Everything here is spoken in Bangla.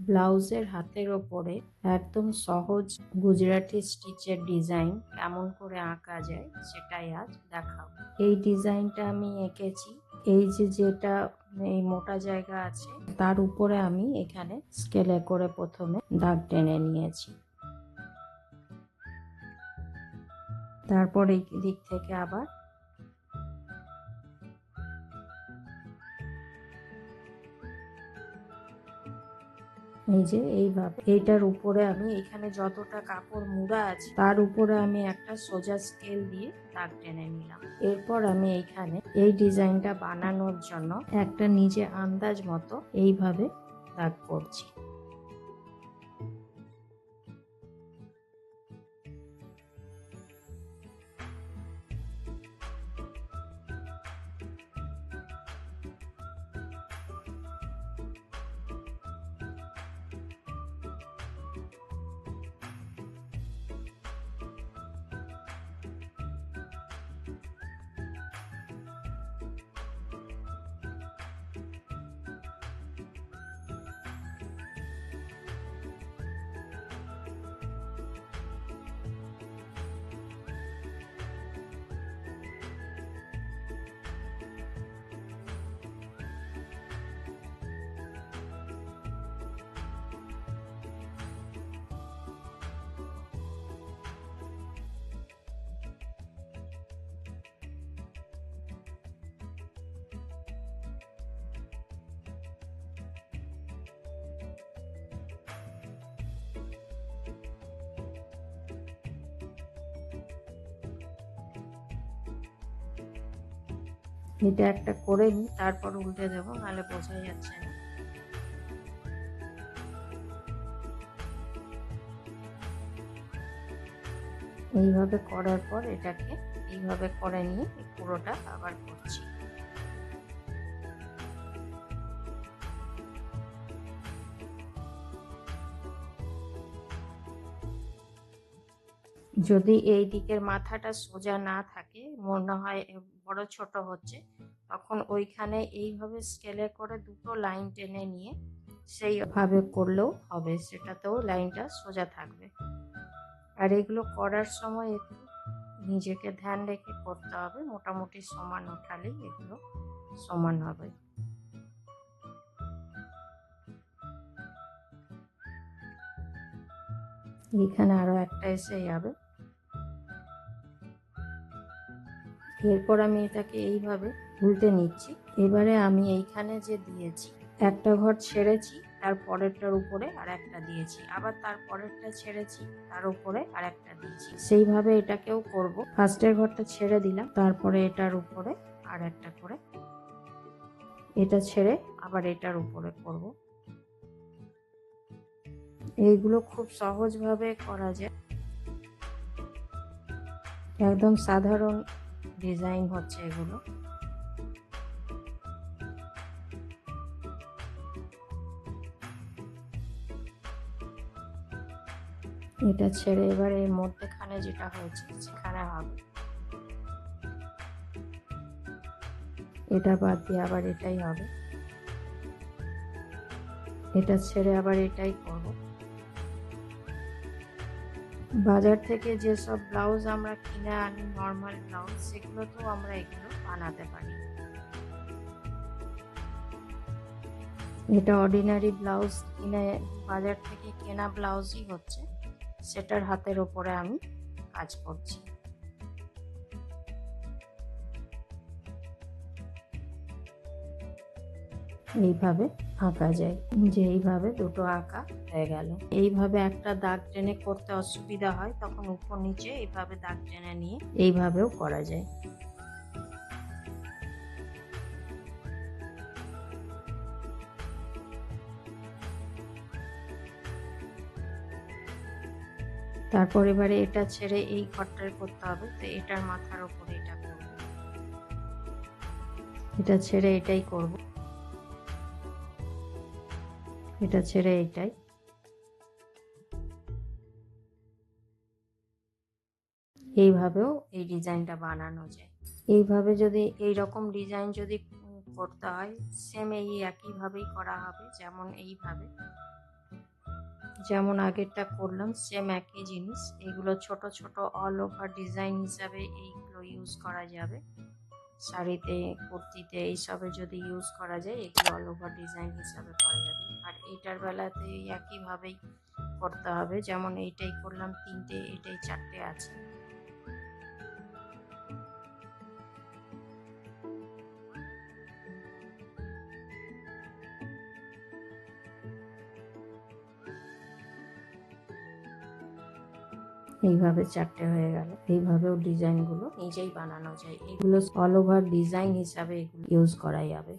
ব্লাউজের হাতের ওপরে একদম সহজ গুজরাটি স্টিচের ডিজাইন কেমন করে আঁকা যায় সেটাই আজ দেখাবো। এই ডিজাইনটা আমি এঁকেছি। এই যেটা এই মোটা জায়গা আছে তার উপরে আমি এখানে স্কেলে করে প্রথমে দাগ টেনে নিয়েছি। তারপর এই দিক থেকে আবার এই যে এইভাবে এইটার উপরে আমি এখানে যতটা কাপড় মুড়া আছে তার উপরে আমি একটা সোজা স্কেল দিয়ে দাগ টেনে নিলাম। এরপর আমি এইখানে এই ডিজাইনটা বানানোর জন্য একটা নিজে আন্দাজ মতো এইভাবে দাগ করছি। এটা একটা করে নিই, তারপর উল্টে দেবো, নাহলে বোঝা যাচ্ছে না। এইভাবে করার পর এটাকে এইভাবে করে নিয়ে পুরোটা আবার করছি। যদি এই দিকের মাথাটা সোজা না থাকে, মনে হয় বড় ছোট হচ্ছে, তখন ওইখানে এইভাবে স্কেলে করে দুটো লাইন টেনে নিয়ে সেইভাবে করলেও হবে, সেটাতেও লাইনটা সোজা থাকবে। আর এগুলো করার সময় একটু নিজেকে ধ্যান রেখে করতে হবে, মোটামুটি সমান ওঠালেই এগুলো সমান হবে। এখানে আরো একটা এসে যাবে। এরপর আমি এটাকে এইভাবে উল্টে নিচ্ছি। এবারে আমি এইখানে যে দিয়েছি, একটা ঘর ছেড়েছি, তার পরেরটার উপরে আর একটা দিয়েছি, আবার তার পরেরটা ছেড়েছি, তার উপরে আর একটা দিয়েছি। সেইভাবে এটাকেও করব। ফার্স্টের ঘরটা ছেড়ে দিলাম, তারপরে এটার উপরে আর একটা করে, এটা ছেড়ে আবার এটার উপরে করব। এইগুলো খুব সহজভাবে করা যায়, একদম সাধারণ ডিজাইন হচ্ছে এগুলো। এটা ছেড়ে এবার এর মধ্যেখানে যেটা হয়েছে সেখানে হবে। এটা বাদ দিয়ে আবার এটাই হবে। এটা ছেড়ে আবার এটাই করব। বাজার থেকে যেসব ব্লাউজ আমরা কিনে আনি, নর্মাল ব্লাউজ, সেগুলোতেও আমরা এগুলো বানাতে পারি। এটা অর্ডিনারি ব্লাউজ, কিনে বাজার থেকে কেনা ব্লাউজই হচ্ছে, সেটার হাতের ওপরে আমি কাজ করছি। এইভাবে আঁকা যায়, যে এইভাবে দুটো আঁকা হয়ে গেল। এইভাবে একটা দাগ টেনে করতে অসুবিধা হয়, তখন উপর নিচে এইভাবে দাগ টেনে নিয়ে এইভাবেও করা যায়। তারপর এবারে এটা ছেড়ে এই ঘরটার করতে হবে, তো এটার মাথার উপরে এটা করব, এটা ছেড়ে এটাই করব, এটা ছেড়ে এটাই। এইভাবেও এই ডিজাইনটা বানানো যায়। এইভাবে যদি এইরকম ডিজাইন যদি করতে হয়, সেম এই একইভাবেই করা হবে, যেমন এইভাবে। যেমন আগেরটা করলাম সেম একই জিনিস। এগুলো ছোট ছোট অল ওভার ডিজাইন হিসাবে এইগুলো ইউজ করা যাবে। শাড়িতে, কুর্তিতে এইসবে যদি ইউজ করা যায় এগুলো অল ওভার ডিজাইন হিসাবে করা যাবে। আর এইটার বেলাতে একইভাবেই করতে হবে, যেমন এইটাই করলাম 3টে, এটাই 4টে আছে। এইভাবে 4টে হয়ে গেল। এইভাবেও ডিজাইনগুলো নিজেই বানানো যায়। এগুলো অল ওভার ডিজাইন হিসাবে এগুলো ইউজ করা যাবে।